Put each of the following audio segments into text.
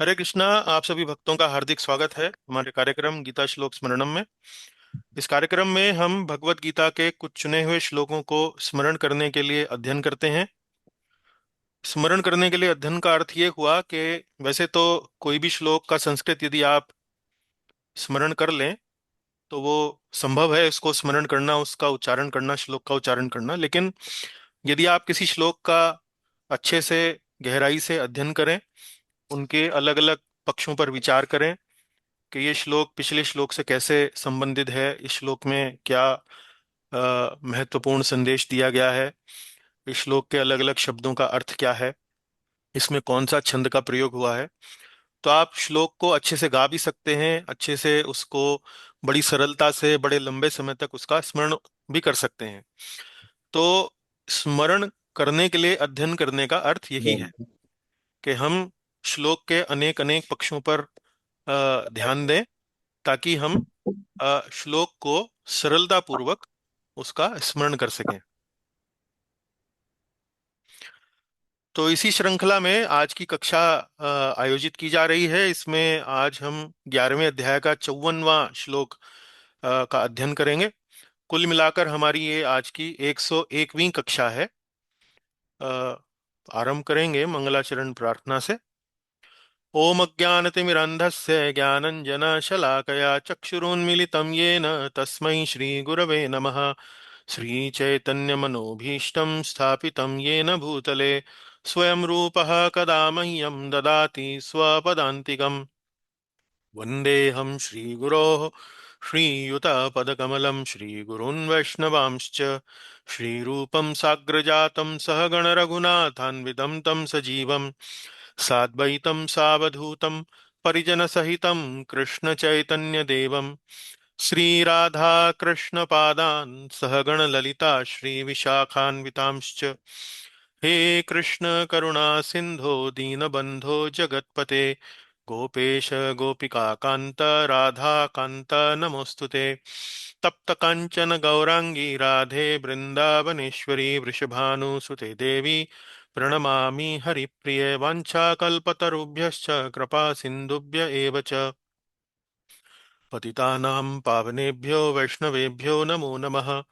हरे कृष्णा। आप सभी भक्तों का हार्दिक स्वागत है हमारे कार्यक्रम गीता श्लोक स्मरणम में। इस कार्यक्रम में हम भगवत गीता के कुछ चुने हुए श्लोकों को स्मरण करने के लिए अध्ययन करते हैं। स्मरण करने के लिए अध्ययन का अर्थ ये हुआ कि वैसे तो कोई भी श्लोक का संस्कृत यदि आप स्मरण कर लें तो वो संभव है, इसको स्मरण करना, उसका उच्चारण करना, श्लोक का उच्चारण करना। लेकिन यदि आप किसी श्लोक का अच्छे से गहराई से अध्ययन करें, उनके अलग अलग पक्षों पर विचार करें कि ये श्लोक पिछले श्लोक से कैसे संबंधित है, इस श्लोक में क्या महत्वपूर्ण संदेश दिया गया है, इस श्लोक के अलग अलग शब्दों का अर्थ क्या है, इसमें कौन सा छंद का प्रयोग हुआ है, तो आप श्लोक को अच्छे से गा भी सकते हैं, अच्छे से उसको बड़ी सरलता से बड़े लंबे समय तक उसका स्मरण भी कर सकते हैं। तो स्मरण करने के लिए अध्ययन करने का अर्थ यही है कि हम श्लोक के अनेक अनेक पक्षों पर ध्यान दें, ताकि हम श्लोक को सरलता पूर्वक उसका स्मरण कर सकें। तो इसी श्रृंखला में आज की कक्षा आयोजित की जा रही है। इसमें आज हम 11वें अध्याय का 54वां श्लोक का अध्ययन करेंगे। कुल मिलाकर हमारी ये आज की 101वीं कक्षा है। अ, आरंभ करेंगे मंगलाचरण प्रार्थना से। ओम अज्ञानतिमिरन्धस्य ज्ञानञ्जनशलाकया चक्षुरुन्मीलितं येन तस्मै श्रीगुरवे नमः। श्रीचैतन्यमनोभीष्टं स्थापितं येन भूतले स्वयं रूपः कदा मह्यं ददाति स्वपदान्तिकम्। वन्देऽहं श्रीगुरोः श्रीयुतपदकमलं श्रीगुरून् वैष्णवांश्च श्रीरूपं साग्रजातं सहगणरघुनाथान्वितं तं सजीवं साद्वैतं सावधूतं परिजनसहितं कृष्णचैतन्यदेवं श्रीराधाकृष्णपादान् सहगणललिता श्रीविशाखान्वितांश्च। हे कृष्ण करुणा सिन्धो दीनबन्धो जगत्पते गोपेश गोपिकान्त राधाकान्त नमोऽस्तुते। तप्त काञ्चन गौराङ्गी राधे वृन्दावनेश्वरी वृषभानुसुते देवी प्रणमामि हरिप्रिये। वाञ्छाकल्पतरुभ्यश्च कृपा सिन्धुभ्य एव च पतितानां पावनेभ्यो वैष्णवेभ्यो नमो नमः।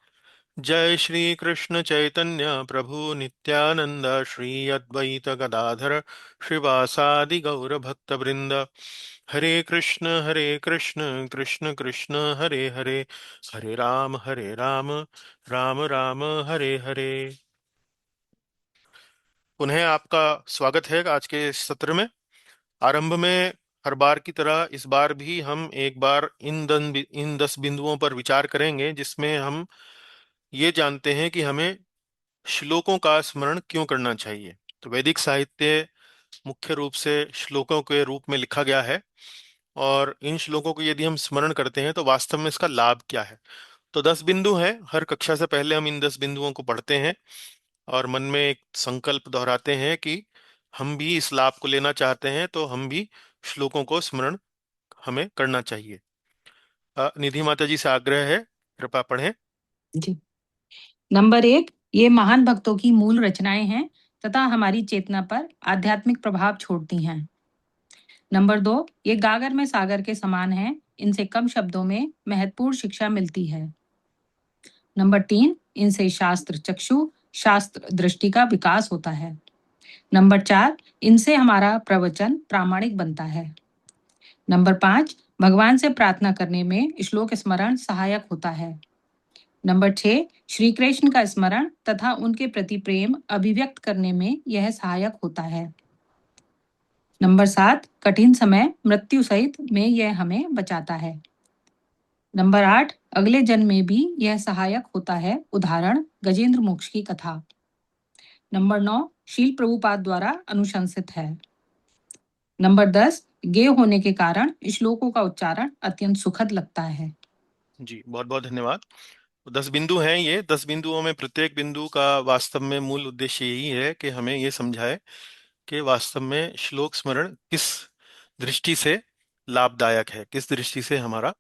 जय श्री कृष्ण चैतन्य प्रभु नित्यानंद श्री अद्वैत गदाधर श्रीवासादि गौर भक्त वृंद। हरे कृष्ण कृष्ण कृष्ण हरे हरे, हरे राम राम राम हरे हरे। पुनः आपका स्वागत है आज के इस सत्र में। आरंभ में हर बार की तरह इस बार भी हम एक बार इन 10 बिंदुओं पर विचार करेंगे, जिसमें हम ये जानते हैं कि हमें श्लोकों का स्मरण क्यों करना चाहिए। तो वैदिक साहित्य मुख्य रूप से श्लोकों के रूप में लिखा गया है, और इन श्लोकों को यदि हम स्मरण करते हैं तो वास्तव में इसका लाभ क्या है। तो 10 बिंदु हैं। हर कक्षा से पहले हम इन 10 बिंदुओं को पढ़ते हैं और मन में एक संकल्प दोहराते हैं कि हम भी इस लाभ को लेना चाहते हैं, तो हम भी श्लोकों को स्मरण हमें करना चाहिए। निधि माता जी से आग्रह है, कृपा पढ़ें। जी। नंबर 1, ये महान भक्तों की मूल रचनाएं हैं तथा हमारी चेतना पर आध्यात्मिक प्रभाव छोड़ती हैं। नंबर 2, ये गागर में सागर के समान हैं, इनसे कम शब्दों में महत्वपूर्ण शिक्षा मिलती है। नंबर 3, इनसे शास्त्र चक्षु, शास्त्र दृष्टि का विकास होता है। नंबर 4, इनसे हमारा प्रवचन प्रामाणिक बनता है। नंबर 5, भगवान से प्रार्थना करने में श्लोक स्मरण सहायक होता है। नंबर 6, श्री कृष्ण का स्मरण तथा उनके प्रति प्रेम अभिव्यक्त करने में यह सहायक होता है। नंबर 7, कठिन समय मृत्यु सहित में यह हमें बचाता है। नंबर 8, अगले जन्म में भी यह सहायक होता है, उदाहरण गजेंद्र मोक्ष की कथा। नंबर 9, शील प्रभुपाद द्वारा अनुशंसित है। नंबर 10, गेय होने के कारण श्लोकों का उच्चारण अत्यंत सुखद लगता है। जी, बहुत बहुत धन्यवाद। 10 बिंदु हैं। ये 10 बिंदुओं में प्रत्येक बिंदु का वास्तव में मूल उद्देश्य यही है कि हमें ये समझाए कि वास्तव में श्लोक स्मरण किस दृष्टि से लाभदायक है, किस दृष्टि से हमारा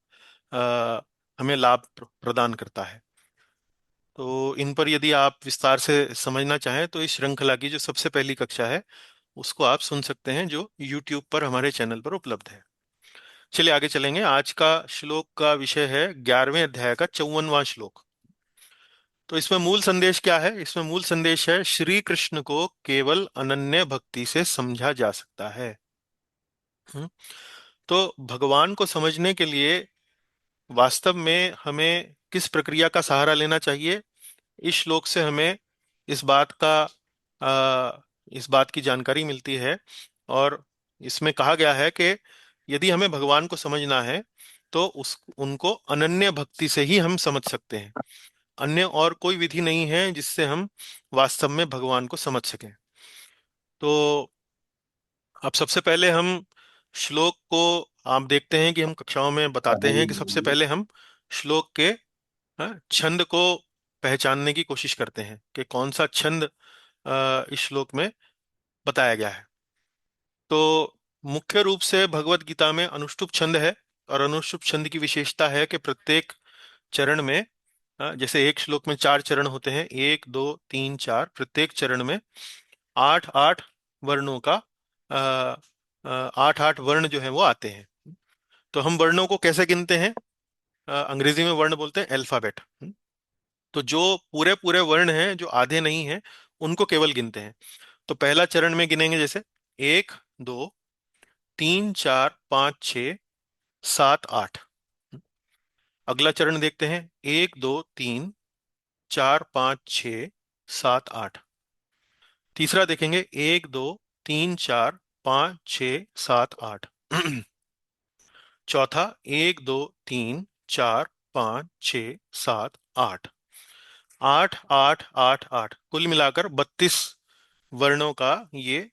हमें लाभ प्रदान करता है। तो इन पर यदि आप विस्तार से समझना चाहें तो इस श्रृंखला की जो सबसे पहली कक्षा है उसको आप सुन सकते हैं, जो YouTube पर हमारे चैनल पर उपलब्ध है। चलिए आगे चलेंगे। आज का श्लोक का विषय है 11वें अध्याय का 54वां श्लोक। तो इसमें मूल संदेश क्या है? इसमें मूल संदेश है, श्री कृष्ण को केवल अनन्य भक्ति से समझा जा सकता है। हम्म, तो भगवान को समझने के लिए वास्तव में हमें किस प्रक्रिया का सहारा लेना चाहिए? इस श्लोक से हमें इस बात का इस बात की जानकारी मिलती है। और इसमें कहा गया है कि यदि हमें भगवान को समझना है तो उस उनको अनन्य भक्ति से ही हम समझ सकते हैं। अन्य और कोई विधि नहीं है जिससे हम वास्तव में भगवान को समझ सकें। तो अब सबसे पहले हम श्लोक को, आप देखते हैं कि हम कक्षाओं में बताते हैं कि सबसे पहले हम श्लोक के छंद को पहचानने की कोशिश करते हैं कि कौन सा छंद इस श्लोक में बताया गया है। तो मुख्य रूप से भगवत गीता में अनुष्टुप छंद है। और अनुष्टुप छंद की विशेषता है कि प्रत्येक चरण में, जैसे एक श्लोक में 4 चरण होते हैं, 1 2 3 4, प्रत्येक चरण में 8 8 वर्णों का 8 8 वर्ण जो है वो आते हैं। तो हम वर्णों को कैसे गिनते हैं? अंग्रेजी में वर्ण बोलते हैं अल्फाबेट। तो जो पूरे पूरे वर्ण हैं, जो आधे नहीं हैं, उनको केवल गिनते हैं। तो पहला चरण में गिनेंगे, जैसे 1 2 3 4 5 6 7 8। अगला चरण देखते हैं, 1 2 3 4 5 6 7 8। तीसरा देखेंगे, 1 2 3 4 5 6 7 8। चौथा, 1 2 3 4 5 6 7 8। 8 8 8 8, कुल मिलाकर 32 वर्णों का ये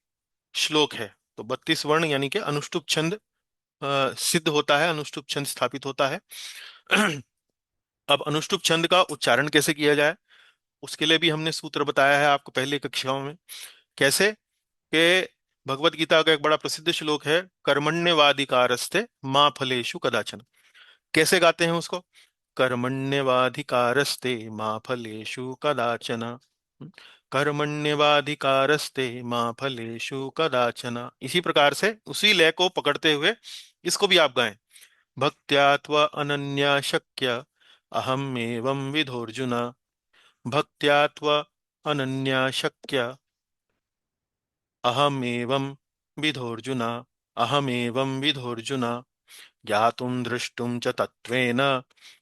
श्लोक है। तो 32 वर्ण यानी कि अनुष्टुप छंद सिद्ध होता है, अनुष्टुप छंद स्थापित होता है। अब अनुष्टुप छंद का उच्चारण कैसे किया जाए, उसके लिए भी हमने सूत्र बताया है आपको पहले कक्षाओं में। कैसे? कि भगवत गीता का एक बड़ा प्रसिद्ध श्लोक है, कर्मण्यवाधिकारस्ते माँ फलेषु कदाचन। कैसे गाते हैं उसको? कर्मण्यवाधिकारस्ते माँ फलेषु कदाचन। कर्मण्यवाधिकारस्ते माँ फलेषु कदाचन। इसी प्रकार से उसी लय को पकड़ते हुए इसको भी आप गाएं। भक्त्या त्व अनन्या शक्य अहम एवं विधोर्जुन। भक्त्या त्व अनन्या शक्य अहमेवं विधोर्जुन। अहमेवं विधोर्जुन। ज्ञातुं द्रष्टुं च तत्त्वेन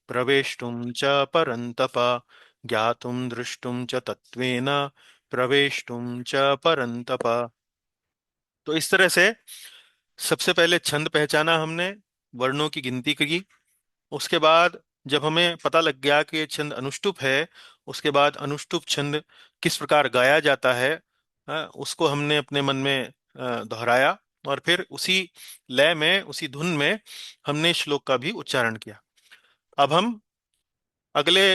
प्रवेष्टुं च परन्तप। ज्ञातुं द्रष्टुं च तत्त्वेन प्रवेष्टुं च परन्तप। तो इस तरह से सबसे पहले छंद पहचाना हमने, वर्णों की गिनती की। उसके बाद जब हमें पता लग गया कि ये छंद अनुष्टुप है, उसके बाद अनुष्टुप छंद किस प्रकार गाया जाता है, उसको हमने अपने मन में दोहराया। और फिर उसी लय में, उसी धुन में हमने श्लोक का भी उच्चारण किया। अब हम अगले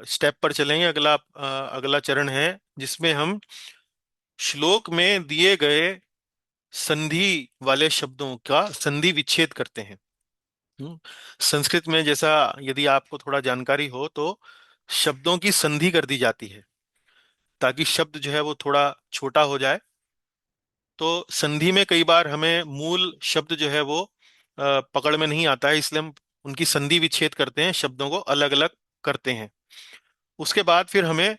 स्टेप पर चलेंगे। अगला चरण है जिसमें हम श्लोक में दिए गए संधि वाले शब्दों का संधि विच्छेद करते हैं। हम्म, संस्कृत में जैसा, यदि आपको थोड़ा जानकारी हो, तो शब्दों की संधि कर दी जाती है ताकि शब्द जो है वो थोड़ा छोटा हो जाए। तो संधि में कई बार हमें मूल शब्द जो है वो पकड़ में नहीं आता है, इसलिए हम उनकी संधि विच्छेद करते हैं, शब्दों को अलग अलग करते हैं। उसके बाद फिर हमें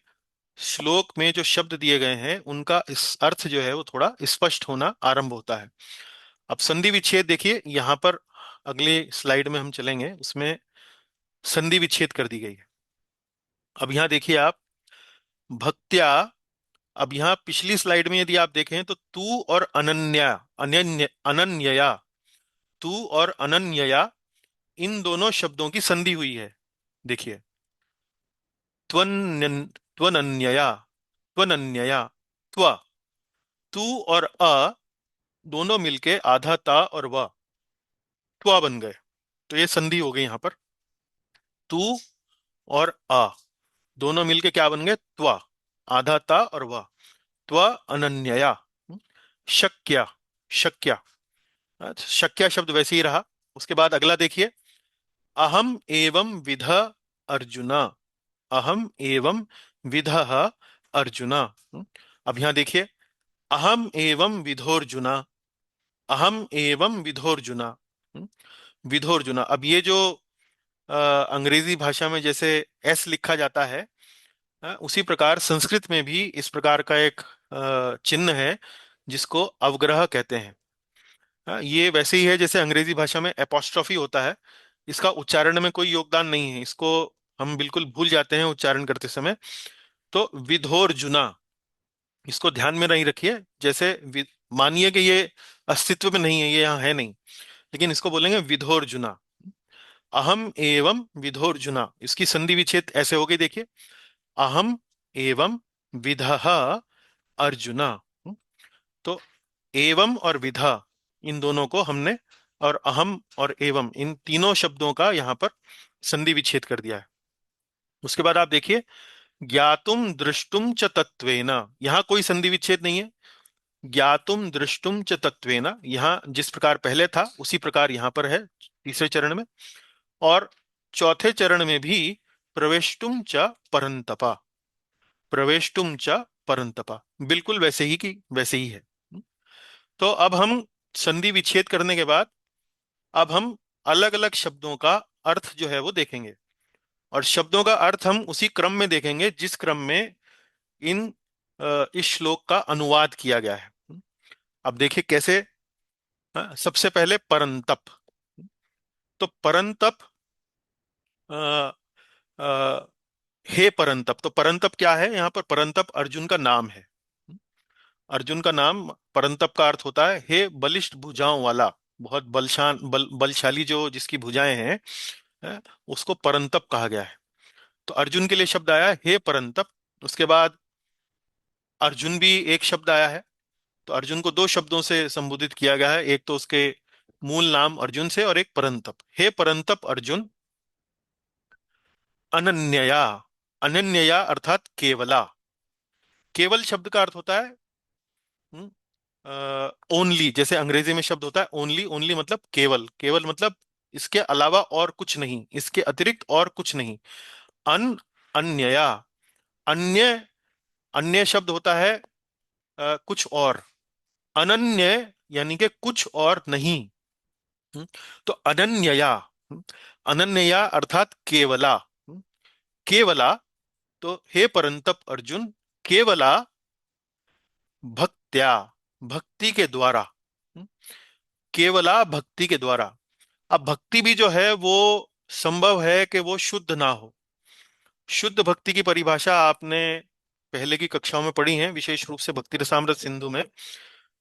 श्लोक में जो शब्द दिए गए हैं उनका इस अर्थ जो है वो थोड़ा स्पष्ट होना आरंभ होता है। अब संधि विच्छेद देखिए यहाँ पर, अगली स्लाइड में हम चलेंगे, उसमें संधि विच्छेद कर दी गई है। अब यहाँ देखिए आप, भक्त्या। अब यहाँ पिछली स्लाइड में यदि आप देखें तो तू और अनन्या, अनन्यया, तू और अनन्यया, इन दोनों शब्दों की संधि हुई है। देखिए, त्वन्यन त्वनन्यया, त्वनन्यया, त्व, तू और अ दोनों मिलके आधा ता और व, त्वा बन गए। तो ये संधि हो गई यहाँ पर। तू और आ दोनों मिलके क्या बन गए? त्वा, आधा ता और व, त्व अनन्यया। शक्या, शक्या, शक्या शब्द वैसे ही रहा। उसके बाद अगला देखिए, अहम एवं विध अर्जुना। अहम एवं विध अर्जुना। अब यहां देखिए, अहम एवं विधोर्जुना, अहम एवं विधोर्जुना। हम्म, विधोर्जुना। अब ये जो अंग्रेजी भाषा में जैसे एस लिखा जाता है, उसी प्रकार संस्कृत में भी इस प्रकार का एक चिन्ह है जिसको अवग्रह कहते हैं। ये वैसे ही है जैसे अंग्रेजी भाषा में एपोस्ट्रोफी होता है। इसका उच्चारण में कोई योगदान नहीं है, इसको हम बिल्कुल भूल जाते हैं उच्चारण करते समय। तो विधोर्जुना, इसको ध्यान में नहीं रखिए। जैसे मानिए कि ये अस्तित्व में नहीं है, ये यहाँ है नहीं, लेकिन इसको बोलेंगे विधोर्जुना। अहम एवं विधोर्जुना, इसकी संधि विच्छेद ऐसे हो गई, देखिए। अहम एवं विधः अर्जुना। तो एवं और विधा, इन दोनों को हमने, और अहम और एवं, इन तीनों शब्दों का यहाँ पर संधि विच्छेद कर दिया है। उसके बाद आप देखिए, ज्ञातुम दृष्टुम च तत्वेन, यहाँ कोई संधि विच्छेद नहीं है। ज्ञातुम दृष्टुम च तत्वेन, यहाँ जिस प्रकार पहले था उसी प्रकार यहाँ पर है तीसरे चरण में। और चौथे चरण में भी प्रवेष्टुम च परंतपा, प्रवेष्टुम च परंतपा, बिल्कुल वैसे ही की वैसे ही है। तो अब हम संधि विच्छेद करने के बाद अब हम अलग अलग शब्दों का अर्थ जो है वो देखेंगे। और शब्दों का अर्थ हम उसी क्रम में देखेंगे जिस क्रम में इन इस श्लोक का अनुवाद किया गया है। अब देखिए कैसे। सबसे पहले परंतप। तो परंतप, अ, अ, हे परंतप, तो परंतप क्या है? यहाँ पर परंतप अर्जुन का नाम है। अर्जुन का नाम, परंतप का अर्थ होता है हे बलिष्ठ भुजाओं वाला, बहुत बलशाली जो जिसकी भुजाएं हैं, अ, उसको परंतप कहा गया है। तो अर्जुन के लिए शब्द आया है हे परंतप। उसके बाद अर्जुन भी एक शब्द आया है। तो अर्जुन को दो शब्दों से संबोधित किया गया है, एक तो उसके मूल नाम अर्जुन से, और एक परंतप। हे परंतप अर्जुन, अनन्यया। अनन्यया अर्थात केवला। केवल शब्द का अर्थ होता है ओनली। जैसे अंग्रेजी में शब्द होता है ओनली, ओनली मतलब केवल, केवल मतलब इसके अलावा और कुछ नहीं, इसके अतिरिक्त और कुछ नहीं। अन अन्यया, अन्य, अन्य शब्द होता है कुछ और। अनन्य यानी कि कुछ और नहीं। हम्म, तो अनन्यया, अनन्यया अर्थात केवला। केवला, तो हे परंतप अर्जुन, केवला भक्त्या, भक्ति के द्वारा। हम्म, केवला भक्ति के द्वारा। अब भक्ति भी जो है वो संभव है कि वो शुद्ध ना हो। शुद्ध भक्ति की परिभाषा आपने पहले की कक्षाओं में पढ़ी है, विशेष रूप से भक्ति रसामृत सिंधु में,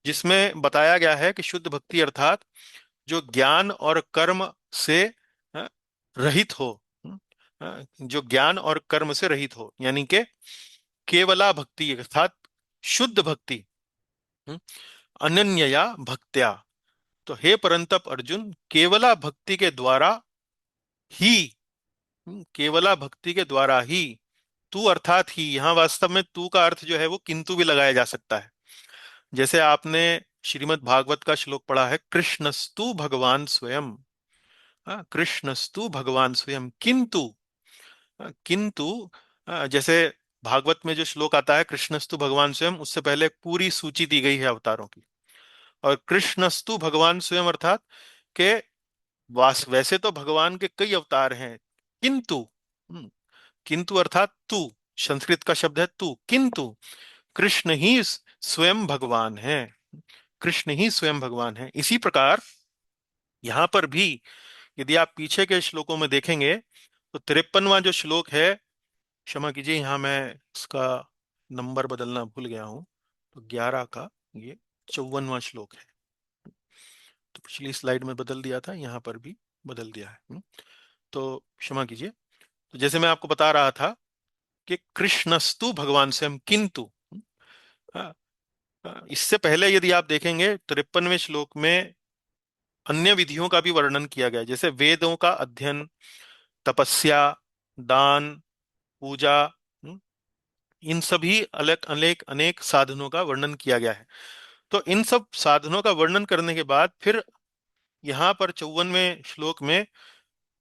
जिसमें बताया गया है कि शुद्ध भक्ति अर्थात जो ज्ञान और कर्म से अ, रहित हो। जो ज्ञान और कर्म से रहित हो, यानी कि केवला भक्ति अर्थात शुद्ध भक्ति। हम्म, अनन्यया भक्त्या। तो हे परंतप अर्जुन, केवला भक्ति के द्वारा ही, केवला भक्ति के द्वारा ही, तू अर्थात ही, यहाँ वास्तव में तू का अर्थ जो है वो किंतु भी लगाया जा सकता है। जैसे आपने श्रीमद् भागवत का श्लोक पढ़ा है, कृष्णस्तु भगवान स्वयं। कृष्णस्तु भगवान स्वयं किंतु, किंतु, जैसे भागवत में जो श्लोक आता है कृष्णस्तु भगवान स्वयं, उससे पहले एक पूरी सूची दी गई है अवतारों की। और कृष्णस्तु भगवान स्वयं अर्थात के वास वैसे तो भगवान के कई अवतार हैं, किंतु, किंतु अर्थात तू, संस्कृत का शब्द है तू, किंतु कृष्ण ही स्वयं भगवान है। कृष्ण ही स्वयं भगवान है। इसी प्रकार यहां पर भी यदि आप पीछे के श्लोकों में देखेंगे तो 53वां जो श्लोक है, क्षमा कीजिए यहाँ मैं इसका नंबर बदलना भूल गया हूँ, तो 11 का ये 54वां श्लोक है। तो पिछली स्लाइड में बदल दिया था, यहाँ पर भी बदल दिया है। तो क्षमा कीजिए। तो जैसे मैं आपको बता रहा था कि कृष्णस्तु भगवान स्वयं किंतु, हाँ, इससे पहले यदि आप देखेंगे 53वें श्लोक में अन्य विधियों का भी वर्णन किया गया है, जैसे वेदों का अध्ययन, तपस्या, दान, पूजा, इन सभी अलग अनेक अनेक साधनों का वर्णन किया गया है। तो इन सब साधनों का वर्णन करने के बाद फिर यहाँ पर 54वें श्लोक में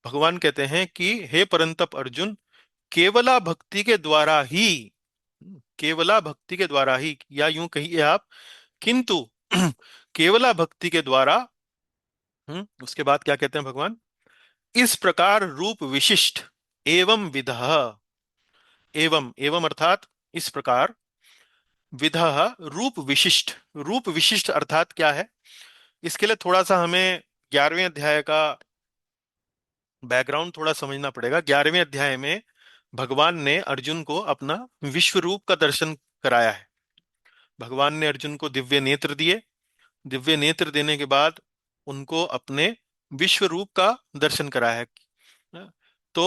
भगवान कहते हैं कि हे परंतप अर्जुन, केवला भक्ति के द्वारा ही, केवला भक्ति के द्वारा ही, या यूं कहिए आप किंतु केवला भक्ति के द्वारा, उसके बाद क्या कहते हैं भगवान, इस प्रकार रूप विशिष्ट एवं विधः, एवं एवं अर्थात इस प्रकार, विधः रूप विशिष्ट, रूप विशिष्ट अर्थात क्या है, इसके लिए थोड़ा सा हमें 11वें अध्याय का बैकग्राउंड थोड़ा समझना पड़ेगा। 11वें अध्याय में भगवान ने अर्जुन को अपना विश्व रूप का दर्शन कराया है। भगवान ने अर्जुन को दिव्य नेत्र दिए। दिव्य नेत्र देने के बाद उनको अपने विश्व रूप का दर्शन कराया है। तो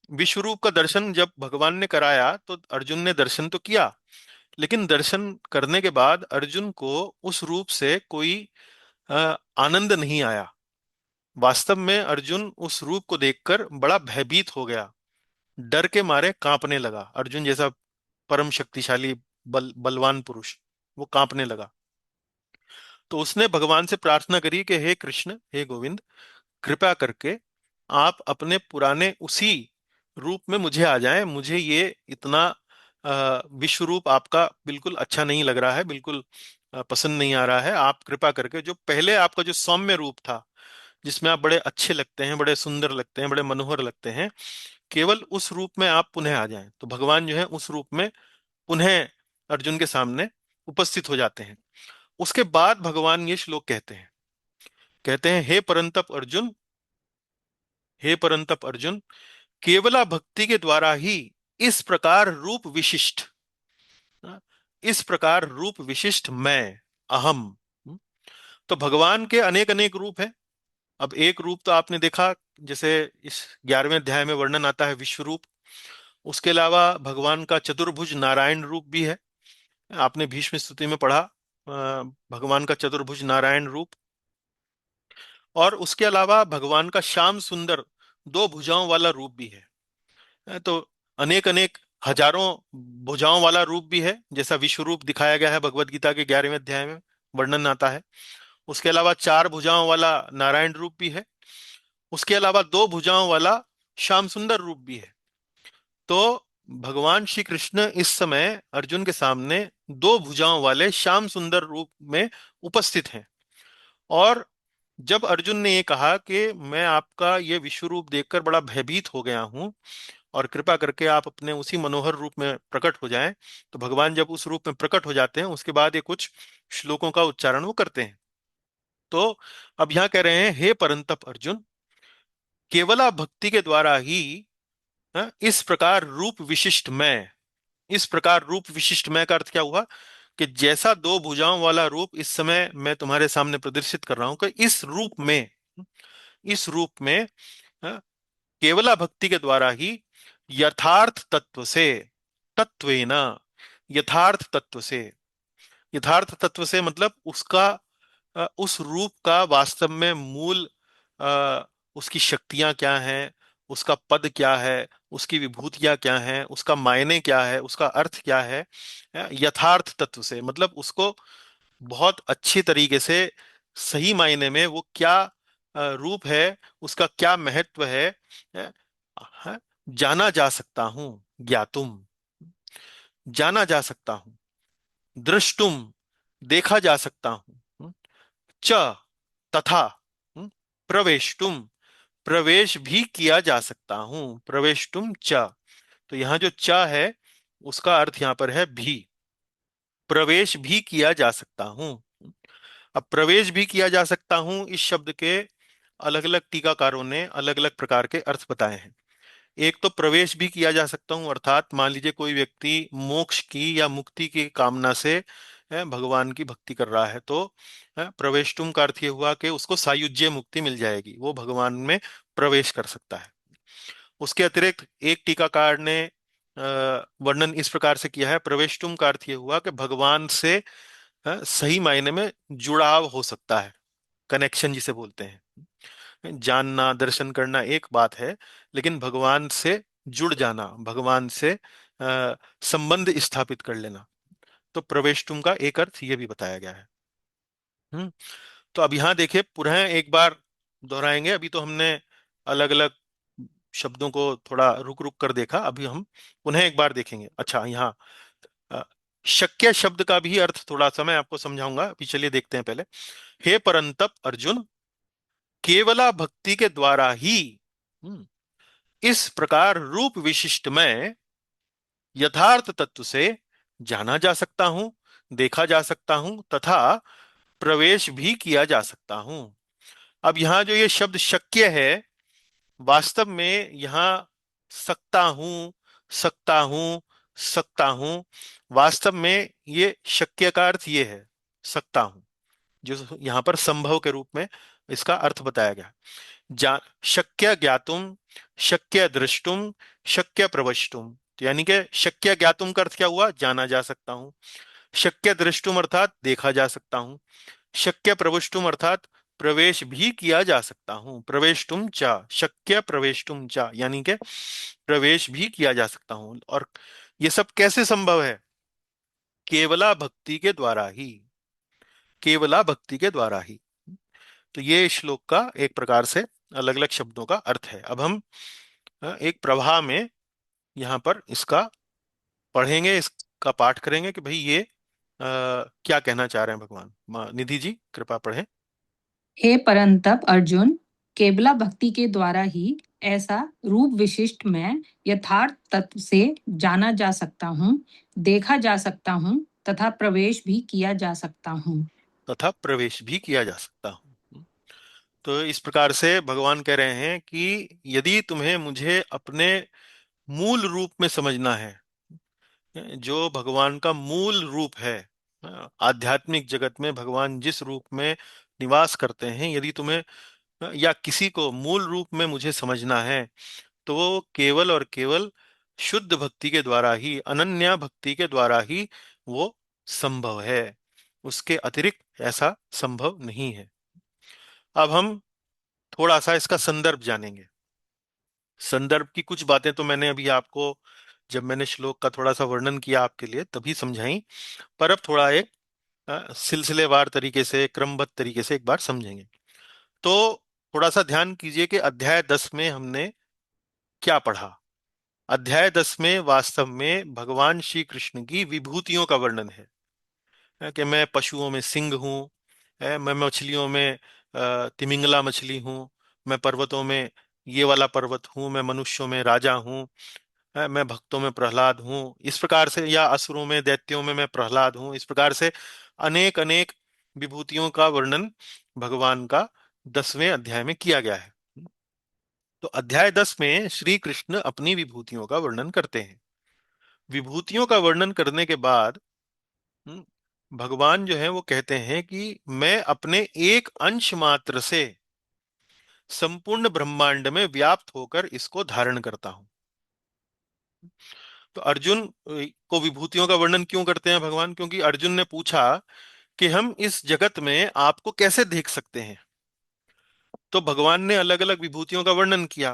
विश्व रूप का दर्शन जब भगवान ने कराया तो अर्जुन ने दर्शन तो किया, लेकिन दर्शन करने के बाद अर्जुन को उस रूप से कोई आनंद नहीं आया। वास्तव में अर्जुन उस रूप को देखकर बड़ा भयभीत हो गया, डर के मारे कांपने लगा। अर्जुन जैसा परम शक्तिशाली बलवान पुरुष, वो कांपने लगा। तो उसने भगवान से प्रार्थना करी कि हे कृष्ण, हे गोविंद, कृपया करके आप अपने पुराने उसी रूप में मुझे आ जाएं। मुझे ये इतना विश्व रूप आपका बिल्कुल अच्छा नहीं लग रहा है, बिल्कुल पसंद नहीं आ रहा है। आप कृपा करके जो पहले आपका जो सौम्य रूप था, जिसमें आप बड़े अच्छे लगते हैं, बड़े सुंदर लगते हैं, बड़े मनोहर लगते हैं, केवल उस रूप में आप पुनः आ जाएं। तो भगवान जो है उस रूप में पुनः अर्जुन के सामने उपस्थित हो जाते हैं। उसके बाद भगवान ये श्लोक कहते हैं, हे परंतप अर्जुन, हे परंतप अर्जुन, केवला भक्ति के द्वारा ही इस प्रकार रूप विशिष्ट, हाँ, इस प्रकार रूप विशिष्ट मैं, अहम। तो भगवान के अनेक अनेक रूप हैं। अब एक रूप तो आपने देखा, जैसे इस 11वें अध्याय में वर्णन आता है विश्व रूप। उसके अलावा भगवान का चतुर्भुज नारायण रूप भी है। आपने भीष्म स्तुति में पढ़ा भगवान का चतुर्भुज नारायण रूप। और उसके अलावा भगवान का श्याम सुंदर दो भुजाओं वाला रूप भी है। तो अनेक अनेक हजारों भुजाओं वाला रूप भी है, जैसा विश्व रूप दिखाया गया है भगवत गीता के 11वें अध्याय में वर्णन आता है। उसके अलावा चार भुजाओं वाला नारायण रूप भी है। उसके अलावा दो भुजाओं वाला श्याम सुंदर रूप भी है। तो भगवान श्री कृष्ण इस समय अर्जुन के सामने दो भुजाओं वाले श्याम सुंदर रूप में उपस्थित हैं। और जब अर्जुन ने ये कहा कि मैं आपका ये विश्व रूप देखकर बड़ा भयभीत हो गया हूं और कृपा करके आप अपने उसी मनोहर रूप में प्रकट हो जाएं, तो भगवान जब उस रूप में प्रकट हो जाते हैं उसके बाद ये कुछ श्लोकों का उच्चारण वो करते हैं। तो अब यहाँ कह रहे हैं, हे परंतप अर्जुन, केवला भक्ति के द्वारा ही इस प्रकार रूप विशिष्ट मैं, इस प्रकार रूप विशिष्ट मैं का अर्थ क्या हुआ कि जैसा दो भुजाओं वाला रूप इस समय मैं तुम्हारे सामने प्रदर्शित कर रहा हूं, कि इस रूप में अ, केवला भक्ति के द्वारा ही यथार्थ तत्व से, तत्वेन, यथार्थ तत्व से, यथार्थ तत्व से मतलब उसका उस रूप का वास्तव में मूल, उसकी शक्तियां क्या हैं, उसका पद क्या है, उसकी विभूतियां क्या हैं, उसका मायने क्या है, उसका अर्थ क्या है, यथार्थ तत्व से मतलब उसको बहुत अच्छी तरीके से, सही मायने में वो क्या रूप है, उसका क्या महत्व है, अ, हाँ, जाना जा सकता हूं, ज्ञातुम, जाना जा सकता हूं, दृष्टुम, देखा जा सकता हूं, च, तथा, प्रवेष्टुम, प्रवेश भी किया जा सकता हूं, प्रवेष्टुम च। तो यहां जो च है उसका अर्थ यहां पर है भी, प्रवेश भी किया जा सकता हूं। अब प्रवेश भी किया जा सकता हूं, इस शब्द के अलग अलग टीकाकारों ने अलग अलग प्रकार के अर्थ बताए हैं। एक तो प्रवेश भी किया जा सकता हूं अर्थात मान लीजिए कोई व्यक्ति मोक्ष की या मुक्ति की कामना से भगवान की भक्ति कर रहा है, तो प्रवेशटुम का अर्थ ये हुआ कि उसको सायुज्य मुक्ति मिल जाएगी, वो भगवान में प्रवेश कर सकता है। उसके अतिरिक्त एक टीकाकार ने वर्णन इस प्रकार से किया है, प्रवेशटुम का अर्थ ये हुआ कि भगवान से सही मायने में जुड़ाव हो सकता है, कनेक्शन जिसे बोलते हैं। जानना दर्शन करना एक बात है, लेकिन भगवान से जुड़ जाना, भगवान से संबंध स्थापित कर लेना, तो प्रवेशटुम का एक अर्थ ये भी बताया गया है। हम्म तो अब यहाँ देखिए पुनः एक बार दोहराएंगे। अभी तो हमने अलग अलग शब्दों को थोड़ा रुक रुक कर देखा, अभी हम पुनः एक बार देखेंगे। अच्छा, यहाँ अ, शक्य शब्द का भी अर्थ थोड़ा सा मैं आपको समझाऊंगा, अभी चलिए देखते हैं पहले। हे परंतप अर्जुन, केवला भक्ति के द्वारा ही इस प्रकार रूप विशिष्ट में यथार्थ तत्व से जाना जा सकता हूं, देखा जा सकता हूं तथा प्रवेश भी किया जा सकता हूं। अब यहां जो ये शब्द शक्य है, वास्तव में यहां सकता हूं, सकता हूं, सकता हूं, वास्तव में ये शक्य का अर्थ ये है, सकता हूं, जो यहां पर संभव के रूप में इसका अर्थ बताया गया। जा शक्य ज्ञातुम, शक्य द्रष्टुम, शक्य प्रवष्टुम। तो यानी कि शक्य ज्ञातुम का अर्थ क्या हुआ, जाना जा सकता हूं। शक्य द्रष्टुम अर्थात देखा जा सकता हूं। शक्य प्रविष्टुम अर्थात प्रवेश भी किया जा सकता हूं। प्रवेशटुम चा, शक्य प्रवेशटुम चा, यानी कि प्रवेश भी किया जा सकता हूं। और ये सब कैसे संभव है, केवला भक्ति के द्वारा ही, केवला भक्ति के द्वारा ही। तो ये श्लोक का एक प्रकार से अलग अलग शब्दों का अर्थ है। अब हम एक प्रवाह में यहाँ पर इसका पढ़ेंगे, इसका पाठ करेंगे कि भाई ये क्या कहना चाह रहे हैं भगवान। निधि जी कृपा पढ़ें। हे परंतप अर्जुन, केवला भक्ति के द्वारा ही ऐसा रूप विशिष्ट मैं यथार्थ तत्व से जाना जा सकता हूँ, देखा जा सकता हूँ तथा प्रवेश भी किया जा सकता हूँ। तथा प्रवेश भी किया जा सकता हूँ। तो इस प्रकार से भगवान कह रहे हैं कि यदि तुम्हें मुझे अपने मूल रूप में समझना है, जो भगवान का मूल रूप है, आध्यात्मिक जगत में भगवान जिस रूप में निवास करते हैं, यदि तुम्हें या किसी को मूल रूप में मुझे समझना है, तो वो केवल और केवल शुद्ध भक्ति के द्वारा ही, अनन्या भक्ति के द्वारा ही वो संभव है। उसके अतिरिक्त ऐसा संभव नहीं है। अब हम थोड़ा सा इसका संदर्भ जानेंगे। संदर्भ की कुछ बातें तो मैंने अभी आपको, जब मैंने श्लोक का थोड़ा सा वर्णन किया आपके लिए, तभी समझाई। पर अब थोड़ा एक सिलसिलेवार तरीके से, क्रमबद्ध तरीके से एक बार समझेंगे। तो थोड़ा सा ध्यान कीजिए कि अध्याय 10 में हमने क्या पढ़ा। अध्याय 10 में वास्तव में भगवान श्री कृष्ण की विभूतियों का वर्णन है कि मैं पशुओं में सिंह हूँ, मैं मछलियों में तिमिंगला मछली हूँ, मैं पर्वतों में ये वाला पर्वत हूँ, मैं मनुष्यों में राजा हूँ, मैं भक्तों में प्रहलाद हूँ, इस प्रकार से, या असुरों में दैत्यों में मैं प्रहलाद हूँ। इस प्रकार से अनेक अनेक विभूतियों का वर्णन भगवान का 10वें अध्याय में किया गया है। तो अध्याय 10 में श्री कृष्ण अपनी विभूतियों का वर्णन करते हैं। विभूतियों का वर्णन करने के बाद भगवान जो है वो कहते हैं कि मैं अपने एक अंश मात्र से संपूर्ण ब्रह्मांड में व्याप्त होकर इसको धारण करता हूं। तो अर्जुन को विभूतियों का वर्णन क्यों करते हैं भगवान, क्योंकि अर्जुन ने पूछा कि हम इस जगत में आपको कैसे देख सकते हैं। तो भगवान ने अलग अलग विभूतियों का वर्णन किया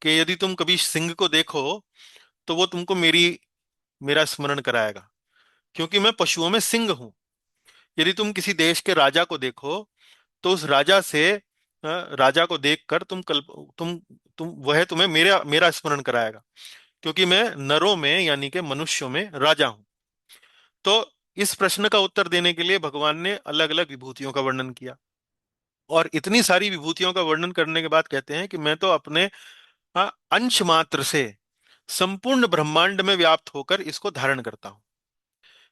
कि यदि तुम कभी सिंह को देखो तो वो तुमको मेरा स्मरण कराएगा, क्योंकि मैं पशुओं में सिंह हूं। यदि तुम किसी देश के राजा को देखो तो उस राजा से राजा को देखकर तुम वह तुम्हें मेरा मेरा स्मरण कराएगा, क्योंकि मैं नरों में यानी कि मनुष्यों में राजा हूं। तो इस प्रश्न का उत्तर देने के लिए भगवान ने अलग अलग विभूतियों का वर्णन किया। और इतनी सारी विभूतियों का वर्णन करने के बाद कहते हैं कि मैं तो अपने अंश मात्र से संपूर्ण ब्रह्मांड में व्याप्त होकर इसको धारण करता हूं।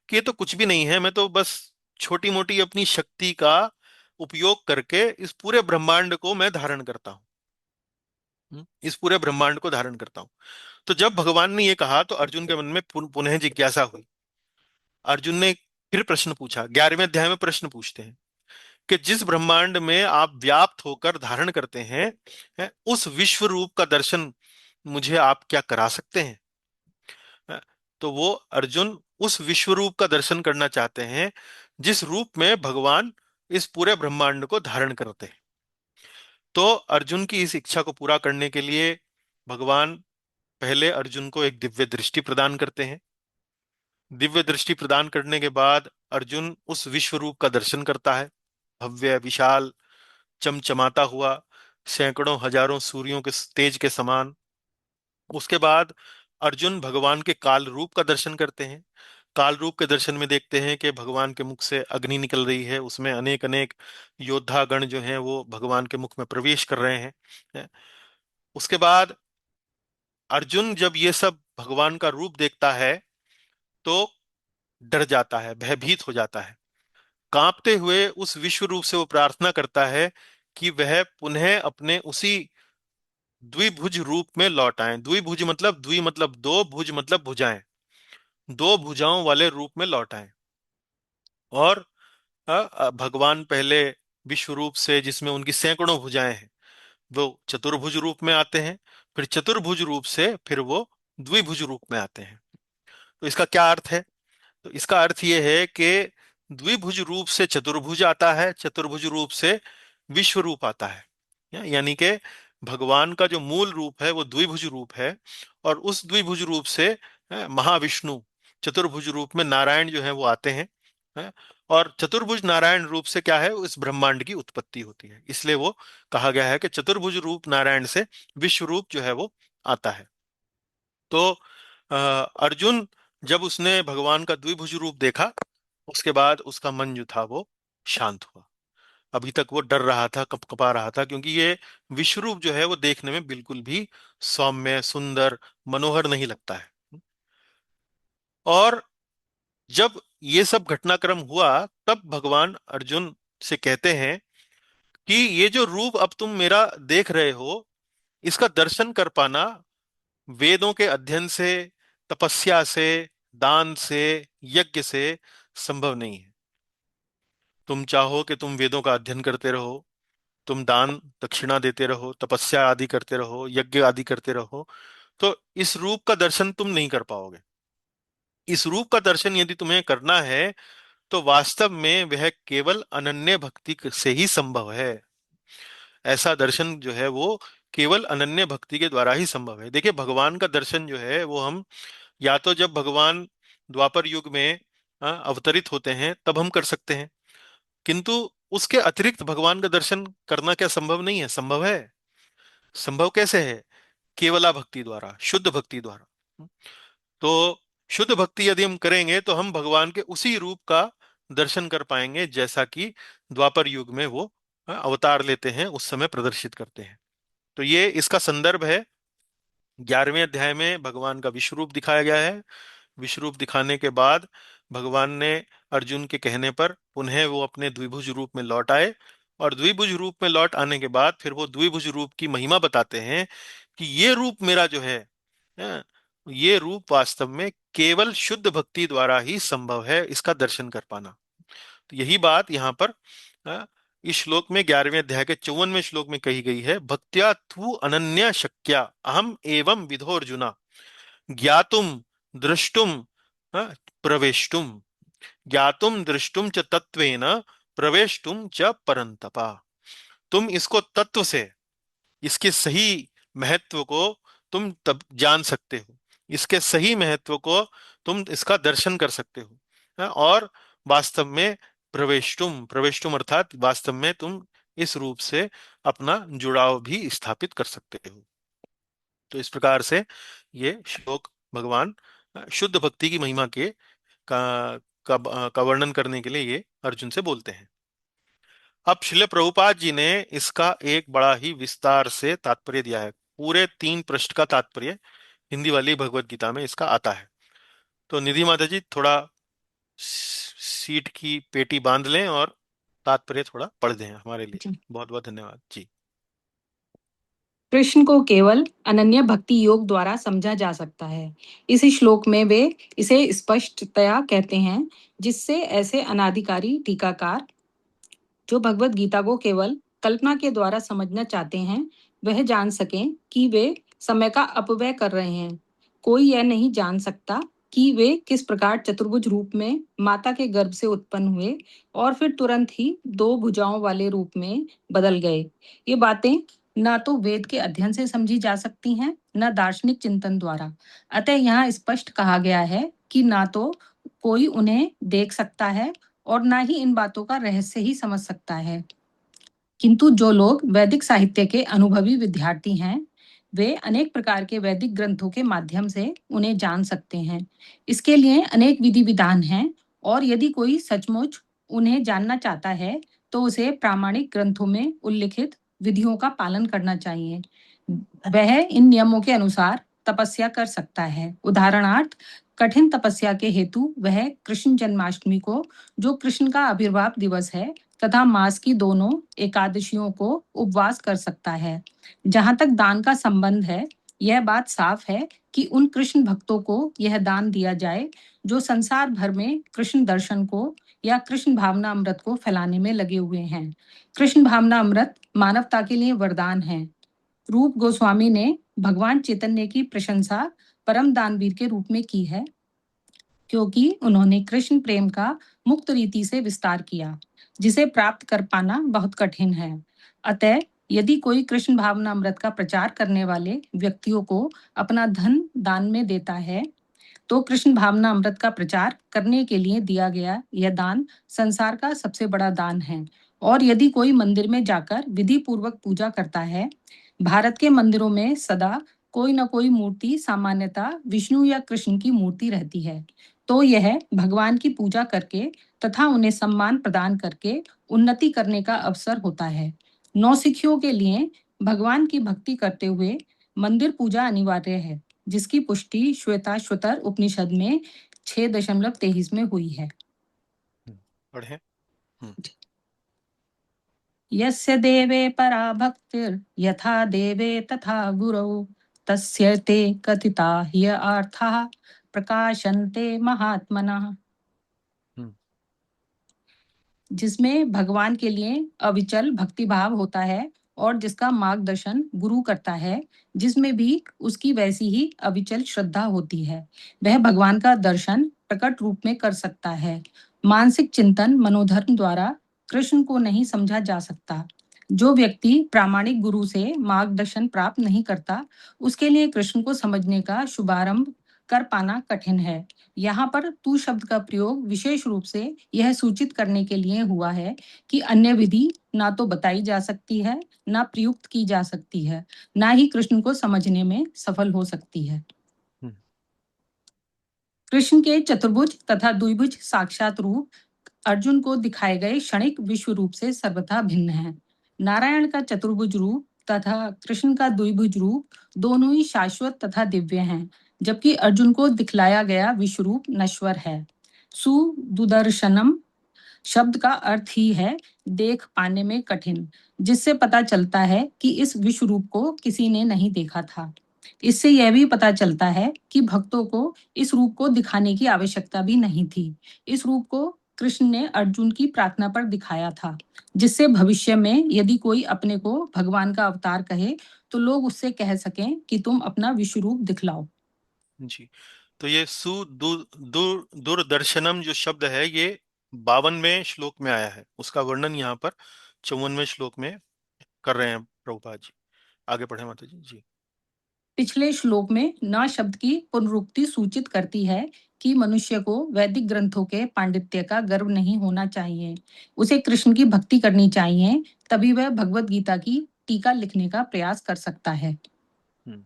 कि ये तो कुछ भी नहीं है, मैं तो बस छोटी मोटी अपनी शक्ति का उपयोग करके इस पूरे ब्रह्मांड को मैं धारण करता हूं। इस पूरे ब्रह्मांड को धारण करता हूं। तो जब भगवान ने ये कहा तो अर्जुन के मन में पुनः जिज्ञासा हुई। अर्जुन ने फिर प्रश्न पूछा, 11वें अध्याय में प्रश्न पूछते हैं कि जिस ब्रह्मांड में आप व्याप्त होकर धारण करते हैं, उस विश्व रूप का दर्शन मुझे आप क्या करा सकते हैं। है? तो वो अर्जुन उस विश्व रूप का दर्शन करना चाहते हैं जिस रूप में भगवान इस पूरे ब्रह्मांड को धारण करते हैं। तो अर्जुन की इस इच्छा को पूरा करने के लिए भगवान पहले अर्जुन को एक दिव्य दृष्टि प्रदान करते हैं। दिव्य दृष्टि प्रदान करने के बाद अर्जुन उस विश्व रूप का दर्शन करता है, भव्य विशाल चमचमाता हुआ, सैकड़ों हजारों सूर्यों के तेज के समान। उसके बाद अर्जुन भगवान के काल रूप का दर्शन करते हैं। काल रूप के दर्शन में देखते हैं कि भगवान के मुख से अग्नि निकल रही है, उसमें अनेक अनेक योद्धा गण जो हैं वो भगवान के मुख में प्रवेश कर रहे हैं। उसके बाद अर्जुन जब ये सब भगवान का रूप देखता है तो डर जाता है, भयभीत हो जाता है। कांपते हुए उस विश्व रूप से वो प्रार्थना करता है कि वह पुनः अपने उसी द्विभुज रूप में लौट आए। द्विभुज मतलब, द्वि मतलब दो, भुज मतलब भुजाएं, दो भुजाओं वाले रूप में लौट आए। और भगवान पहले विश्व रूप से, जिसमें उनकी सैकड़ों भुजाएं हैं, वो चतुर्भुज रूप में आते हैं। फिर चतुर्भुज रूप से फिर वो द्विभुज रूप में आते हैं। तो इसका क्या अर्थ है? तो इसका अर्थ ये है कि द्विभुज रूप से चतुर्भुज आता है, चतुर्भुज रूप से विश्व रूप आता है। यानी कि भगवान का जो मूल रूप है वो द्विभुज रूप है, और उस द्विभुज रूप से महाविष्णु, चतुर्भुज रूप में नारायण जो है वो आते हैं। हैं? और चतुर्भुज नारायण रूप से क्या है, इस ब्रह्मांड की उत्पत्ति होती है। इसलिए वो कहा गया है कि चतुर्भुज रूप नारायण से विश्व रूप जो है वो आता है। तो अर्जुन जब उसने भगवान का द्विभुज रूप देखा, उसके बाद उसका मन जो था वो शांत हुआ। अभी तक वो डर रहा था, कपकपा रहा था, क्योंकि ये विश्व रूप जो है वो देखने में बिल्कुल भी सौम्य, सुंदर, मनोहर नहीं लगता है। और जब ये सब घटनाक्रम हुआ, तब भगवान अर्जुन से कहते हैं कि ये जो रूप अब तुम मेरा देख रहे हो, इसका दर्शन कर पाना वेदों के अध्ययन से, तपस्या से, दान से, यज्ञ से संभव नहीं है। तुम चाहो कि तुम वेदों का अध्ययन करते रहो, तुम दान दक्षिणा देते रहो, तपस्या आदि करते रहो, यज्ञ आदि करते रहो, तो इस रूप का दर्शन तुम नहीं कर पाओगे। इस रूप का दर्शन यदि तुम्हें करना है तो वास्तव में वह केवल अनन्य भक्ति से ही संभव है। ऐसा दर्शन जो है वो केवल अनन्य भक्ति के द्वारा ही संभव है। देखिए, भगवान का दर्शन जो है वो हम या तो जब भगवान द्वापर युग में अवतरित होते हैं तब हम कर सकते हैं, किंतु उसके अतिरिक्त भगवान का दर्शन करना क्या संभव नहीं है? संभव है। संभव कैसे है? केवला भक्ति द्वारा, शुद्ध भक्ति द्वारा। तो शुद्ध भक्ति यदि हम करेंगे तो हम भगवान के उसी रूप का दर्शन कर पाएंगे, जैसा कि द्वापर युग में वो अवतार लेते हैं, उस समय प्रदर्शित करते हैं। तो ये इसका संदर्भ है। 11वें अध्याय में भगवान का विश्व रूप दिखाया गया है। विश्व रूप दिखाने के बाद भगवान ने अर्जुन के कहने पर पुनः वो अपने द्विभुज रूप में लौट आए, और द्विभुज रूप में लौट आने के बाद फिर वो द्विभुज रूप की महिमा बताते हैं कि ये रूप मेरा जो है, अ, ये रूप वास्तव में केवल शुद्ध भक्ति द्वारा ही संभव है, इसका दर्शन कर पाना। तो यही बात यहाँ पर इस श्लोक में, 11वें अध्याय के 54वें श्लोक में कही गई है। भक्त्या तु अनन्या शक्या अहम एवं विधो अर्जुना ज्ञातुम द्रष्टुम अ, प्रवेष्टुम, ज्ञातुम दृष्टुम च तत्वेन प्रवेष्टुम च परंतपा। तुम इसको तत्व से, इसके सही महत्व को तुम तब जान सकते हो, इसके सही महत्व को तुम इसका दर्शन कर सकते हो। और वास्तव में प्रवेष्टुम, प्रवेष्टुम अर्थात वास्तव में तुम इस रूप से अपना जुड़ाव भी स्थापित कर सकते हो। तो इस प्रकार से ये श्लोक भगवान शुद्ध भक्ति की महिमा के का वर्णन करने के लिए ये अर्जुन से बोलते हैं। अब श्रील प्रभुपाद जी ने इसका एक बड़ा ही विस्तार से तात्पर्य दिया है। पूरे 3 पृष्ठ का तात्पर्य हिंदी वाली भगवत गीता में इसका आता है। तो निधि माता जी थोड़ा सीट की पेटी बांध लें और तात्पर्य थोड़ा पढ़ दें हमारे लिए। जी। बहुत बहुत धन्यवाद जी। कृष्ण को केवल अनन्य भक्ति योग द्वारा समझा जा सकता है। इस श्लोक में वे इसे स्पष्टतया कहते हैं, जिससे ऐसे अनाधिकारी टीकाकार जो भगवत गीता को केवल कल्पना के द्वारा समझना चाहते हैं, वह जान सकें कि वे समय का अपव्यय कर रहे हैं। कोई यह नहीं जान सकता कि वे किस प्रकार चतुर्भुज रूप में माता के गर्भ से उत्पन्न हुए और फिर तुरंत ही दो भुजाओं वाले रूप में बदल गए। ये बातें ना तो वेद के अध्ययन से समझी जा सकती हैं, न दार्शनिक चिंतन द्वारा। अतः यहाँ स्पष्ट कहा गया है कि ना तो कोई उन्हें देख सकता है और ना ही इन बातों का रहस्य ही समझ सकता है। किंतु जो लोग वैदिक साहित्य के अनुभवी विद्यार्थी हैं, वे अनेक प्रकार के वैदिक ग्रंथों के माध्यम से उन्हें जान सकते हैं। इसके लिए अनेक विधि विधान हैं, और यदि कोई सचमुच उन्हें जानना चाहता है तो उसे प्रामाणिक ग्रंथों में उल्लिखित विधियों का पालन करना चाहिए। वह इन नियमों के अनुसार तपस्या कर सकता है। उदाहरणार्थ, कठिन तपस्या के हेतु वह कृष्ण जन्माष्टमी को, जो कृष्ण का आविर्भाव दिवस है, तथा मास की दोनों एकादशियों को उपवास कर सकता है। जहां तक दान का संबंध है, यह बात साफ है कि उन कृष्ण भक्तों को यह दान दिया जाए जो संसार भर में कृष्ण दर्शन को या कृष्ण भावना अमृत को फैलाने में लगे हुए हैं। कृष्ण भावना अमृत मानवता के लिए वरदान है। रूप गोस्वामी ने भगवान चैतन्य की प्रशंसा परम दानवीर के रूप में की है, क्योंकि उन्होंने कृष्ण प्रेम का मुक्त रीति से विस्तार किया, जिसे प्राप्त कर पाना बहुत कठिन है। अतः यदि कोई कृष्ण भावना अमृत का प्रचार करने वाले व्यक्तियों को अपना धन दान में देता है, तो कृष्ण भावना अमृत का प्रचार करने के लिए दिया गया यह दान संसार का सबसे बड़ा दान है। और यदि कोई मंदिर में जाकर विधि पूर्वक पूजा करता है, भारत के मंदिरों में सदा कोई न कोई मूर्ति, सामान्यतः विष्णु या कृष्ण की मूर्ति रहती है, तो यह भगवान की पूजा करके तथा उन्हें सम्मान प्रदान करके उन्नति करने का अवसर होता है। नौसिखियों के लिए भगवान की भक्ति करते हुए मंदिर पूजा अनिवार्य है, जिसकी पुष्टि श्वेताश्वतर उपनिषद में 6.23 में हुई है। पढ़ें। हम्म। यस्य देवे परा भक्तिर् यथा देवे तथा गुरौ तस्य ते कथिता ह्यर्थाः प्रकाशन्ते महात्मनः। हम्म। जिसमें भगवान के लिए अविचल भक्ति भाव होता है और जिसका मार्गदर्शन गुरु करता है, जिसमें भी उसकी वैसी ही अविचल श्रद्धा होती है, वह भगवान का दर्शन प्रकट रूप में कर सकता है। मानसिक चिंतन मनोधर्म द्वारा कृष्ण को नहीं समझा जा सकता। जो व्यक्ति प्रामाणिक गुरु से मार्गदर्शन प्राप्त नहीं करता, उसके लिए कृष्ण को समझने का शुभारंभ कर पाना कठिन है। यहाँ पर तू शब्द का प्रयोग विशेष रूप से यह सूचित करने के लिए हुआ है कि अन्य विधि ना तो बताई जा सकती है, ना प्रयुक्त की जा सकती है, ना ही कृष्ण को समझने में सफल हो सकती है। हम्म। कृष्ण के चतुर्भुज तथा द्विभुज साक्षात रूप अर्जुन को दिखाए गए क्षणिक विश्व रूप से सर्वथा भिन्न है। नारायण का चतुर्भुज रूप तथा कृष्ण का द्विभुज रूप दोनों ही शाश्वत तथा दिव्य हैं, जबकि अर्जुन को दिखलाया गया विश्व रूप नश्वर है। सुदुदर्शनम शब्द का अर्थ ही है देख पाने में कठिन, जिससे पता चलता है कि इस विश्व रूप को किसी ने नहीं देखा था। इससे यह भी पता चलता है कि भक्तों को इस रूप को दिखाने की आवश्यकता भी नहीं थी। इस रूप को कृष्ण ने अर्जुन की प्रार्थना पर दिखाया था, जिससे भविष्य में यदि कोई अपने को भगवान का अवतार कहे, तो लोग उससे कह सकें कि तुम अपना विश्व रूप दिखलाओ। जी। तो ये दूरदर्शनम जो शब्द है, ये 52वें श्लोक में आया है। उसका वर्णन यहाँ पर 54वें श्लोक में कर रहे हैं प्रभुपाद जी। आगे पढ़े माता जी। जी। पिछले श्लोक में न शब्द की पुनरुक्ति सूचित करती है कि मनुष्य को वैदिक ग्रंथों के पांडित्य का गर्व नहीं होना चाहिए। उसे कृष्ण की भक्ति करनी चाहिए, तभी वह भगवत गीता की टीका लिखने का प्रयास कर सकता है। हम्म।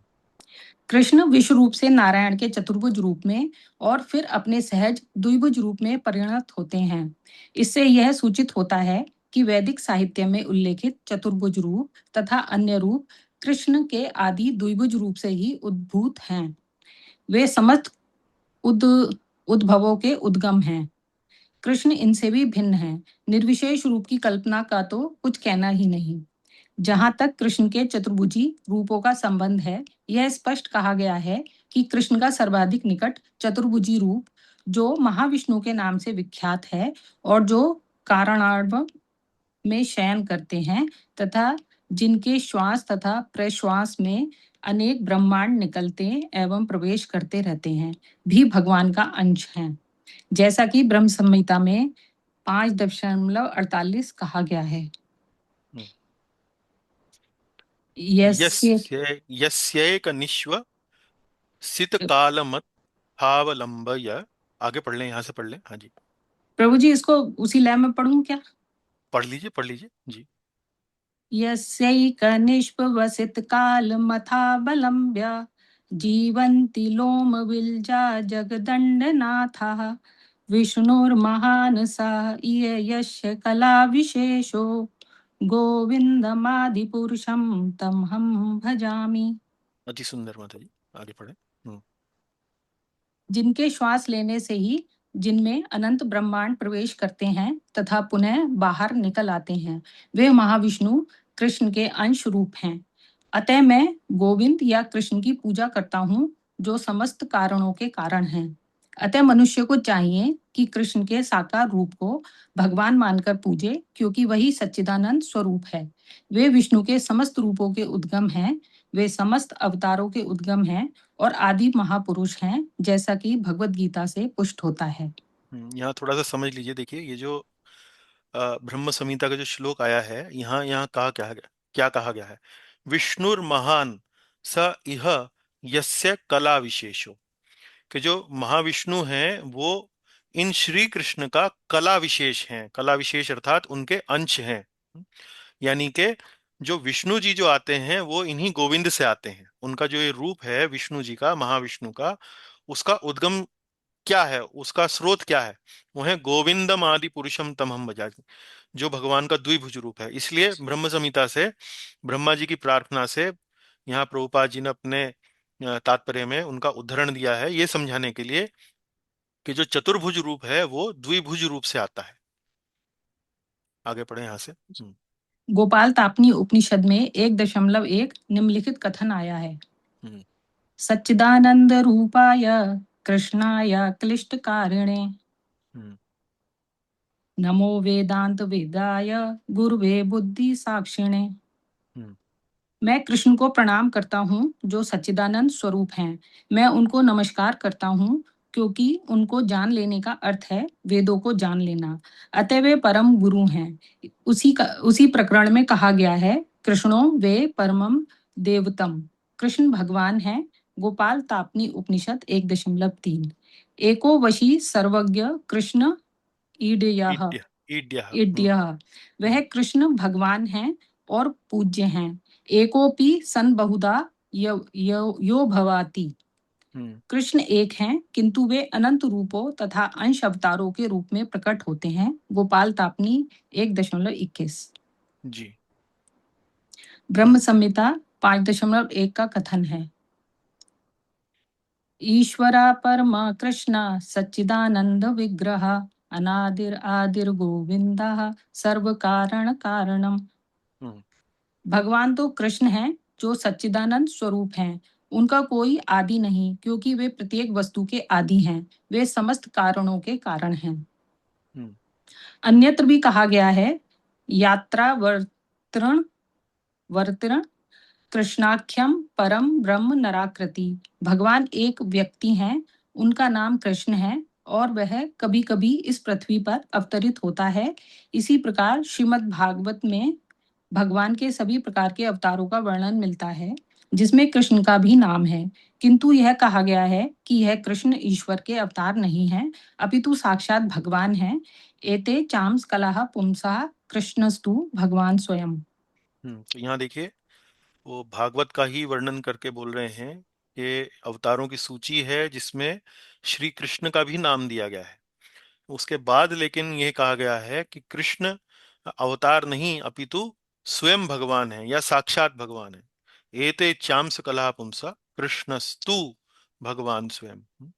कृष्ण विश्व रूप से नारायण के चतुर्भुज रूप में और फिर अपने सहज द्विभुज रूप में परिणत होते हैं। इससे यह सूचित होता है कि वैदिक साहित्य में उल्लेखित चतुर्भुज रूप तथा अन्य रूप कृष्ण के आदि द्विभुज रूप से ही उद्भूत हैं। वे समस्त उद उद्भवों के उद्गम हैं। कृष्ण इनसे भी भिन्न हैं। निर्विशेष रूप की कल्पना का तो कुछ कहना ही नहीं। जहां तक कृष्ण के चतुर्भुजी रूपों का संबंध है, यह स्पष्ट कहा गया है कि कृष्ण का सर्वाधिक निकट चतुर्भुजी रूप, जो महाविष्णु के नाम से विख्यात है और जो कारणार्व में शयन करते हैं तथा जिनके श्वास तथा प्रश्वास में अनेक ब्रह्मांड निकलते एवं प्रवेश करते रहते हैं, भी भगवान का अंश हैं, जैसा कि ब्रह्म संहिता में 5.48 कहा गया है। हम्म। यस्य यस्यैक निश्व सित कालमत भावलंबय। आगे पढ़ लें, यहाँ से पढ़ लें। हाँ जी। प्रभु जी, इसको उसी लय में पढ़ूं क्या? पढ़ लीजिए, पढ़ लीजिए जी। यस्यैकनिष्पवसितकालमथावलम्ब्य जीवन्ति लोमविल्जा जगदण्डनाथः विष्णुर्महान् स यस्य कलाविशेषो गोविन्दमादिपुरुषं तमहं भजामि। अति सुंदर माता जी, आगे पढ़े। जिनके श्वास लेने से ही जिनमें अनंत ब्रह्मांड प्रवेश करते हैं तथा पुनः बाहर निकल आते हैं, वे महाविष्णु कृष्ण के अंश रूप हैं। अतः मैं गोविंद या कृष्ण की पूजा करता हूँ, जो समस्त कारणों के कारण हैं। अतः मनुष्य को चाहिए कि कृष्ण के साकार रूप को भगवान मानकर पूजे, क्योंकि वही सच्चिदानंद स्वरूप है। वे विष्णु के समस्त रूपों के उद्गम हैं, वे समस्त अवतारों के उद्गम हैं और आदि महापुरुष हैं, जैसा कि भगवत गीता से पुष्ट होता है। यहाँ थोड़ा सा समझ लीजिए। देखिए, ये जो ब्रह्म संहिता का जो श्लोक आया है, यहाँ यहाँ कहा क्या कहा गया है? विष्णुर महान स इह यस्य कला विशेषो। कि जो महाविष्णु हैं वो इन श्री कृष्ण का कला विशेष हैं। कला विशेष अर्थात उनके अंश हैं। यानी कि जो विष्णु जी जो आते हैं वो इन्हीं गोविंद से आते हैं। उनका जो ये रूप है विष्णु जी का, महाविष्णु का, उसका उद्गम क्या है, उसका स्रोत क्या है? वो है गोविंदम आदि पुरुषम तमहम भजामि, जो भगवान का द्विभुज रूप है। इसलिए ब्रह्म संहिता से, ब्रह्मा जी की प्रार्थना से, यहाँ प्रभुपाद जी ने अपने तात्पर्य में उनका उद्धरण दिया है, ये समझाने के लिए कि जो चतुर्भुज रूप है वो द्विभुज रूप से आता है। आगे पढ़े यहाँ से। गोपाल तापनी उपनिषद में 1.1 निम्नलिखित कथन आया है। हम्म। सच्चिदानंद रूपाय कृष्णाय क्लिष्टकारिणे हम्म। नमो वेदांत वेदाय गुरुवे बुद्धि साक्षिणे। हम्म। मैं कृष्ण को प्रणाम करता हूँ, जो सच्चिदानंद स्वरूप हैं। मैं उनको नमस्कार करता हूँ, क्योंकि उनको जान लेने का अर्थ है वेदों को जान लेना। अतः वे परम गुरु हैं। उसी प्रकरण में कहा गया है, कृष्णो वे परमम देवतम। कृष्ण भगवान है। गोपाल तापनी उपनिषद 1.3। एको वशी सर्वज्ञ कृष्ण ईड्यः ईड्य। ईड्य। इड्यः। वह कृष्ण भगवान हैं और पूज्य हैं। एकोपि सन बहुधा यो भवाति। हम्म। कृष्ण एक हैं, किंतु वे अनंत रूपों तथा अंश अवतारों के रूप में प्रकट होते हैं। गोपाल तापनी 1.21। जी। ब्रह्म संहिता 5.1 का कथन है। ईश्वरा परमा कृष्ण सच्चिदानंद विग्रह अनादिर आदिर गोविंदा सर्व कारण कारणम। हम्म। भगवान तो कृष्ण हैं, जो सच्चिदानंद स्वरूप हैं। उनका कोई आदि नहीं, क्योंकि वे प्रत्येक वस्तु के आदि हैं। वे समस्त कारणों के कारण हैं। हम्म। अन्यत्र भी कहा गया है, यात्रा वर्तृण वर्तृण कृष्णाख्यम परम ब्रह्म नराकृति। भगवान एक व्यक्ति हैं, उनका नाम कृष्ण है और वह कभी कभी इस पृथ्वी पर अवतरित होता है। इसी प्रकार श्रीमद् भागवत में भगवान के सभी प्रकार के अवतारों का वर्णन मिलता है, जिसमें कृष्ण का भी नाम है। किंतु यह कहा गया है कि यह कृष्ण ईश्वर के अवतार नहीं है, अपितु साक्षात भगवान हैं। एते चाम्स कलह पुंसा कृष्णस्तु भगवान स्वयं। तो यहाँ देखिए, वो भागवत का ही वर्णन करके बोल रहे हैं कि अवतारों की सूची है जिसमें श्री कृष्ण का भी नाम दिया गया है। उसके बाद लेकिन यह कहा गया है कि कृष्ण अवतार नहीं अपितु स्वयं भगवान है या साक्षात भगवान है। एते चाम्स कलह पुंसा कृष्णस्तु भगवान स्वयं।